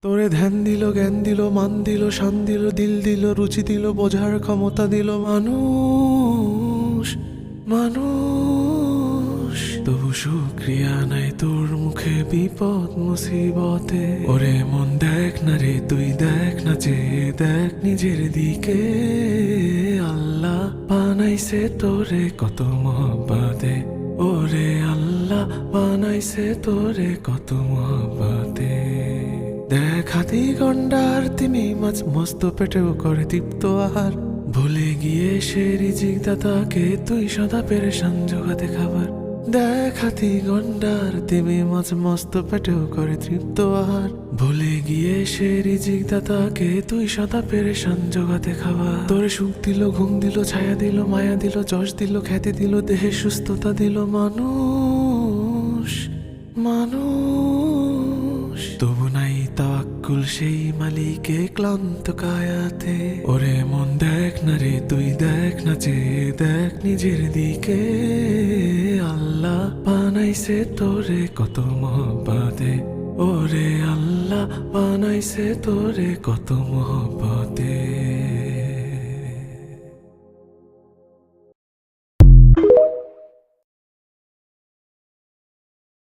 তোরে ধ্যান দিল, জ্ঞান দিল, মান দিল, শান দিল, দিল দিল, রুচি দিল, বোঝার ক্ষমতা দিল মানুষ মানুষ। তবু শুক্রিয়া নাই তোর মুখে বিপদ মুসিবতে। ওরে মন দেখ না রে, তুই দেখ না, যে দেখ নিজের দিকে। আল্লাহ বানাইছে তোরে কত মহব্বতে। ওরে আল্লাহ বানাইছে তোরে কত মহব্বতে। দেখ হাতি গন্ডার তিমি মাছ মস্ত পেটেও করে তৃপ্ত আহার। ভুলে গিয়ে সে রিজিক দাতাকে তুই সদা পেরেশান জোগাতে খাবার। দেখ হাতি গন্ডার তিমি মাছ মস্ত পেটেও করে তৃপ্ত আহার। ভুলে গিয়ে সে রিজিক দাতাকে তুই সদা পেরেশান জোগাতে খাবার। তোরে সুখ দিল, ঘুম দিল, ছায়া দিল, মায়া দিল, যশ দিল, খ্যাতি দিল, দেহে সুস্থতা দিল মানুষ মানুষ। তবু নাই তাওয়াক্কুল সেই মালিকে ক্লান্ত কায়াতে। ওরে মন দেখ না রে, তুই দেখ না, যে দেখ নিজের দিকে। আল্লাহ বানাইছে তোরে কত মহব্বতে। ওরে আল্লাহ বানাইছে তোরে কত মহব্বতে।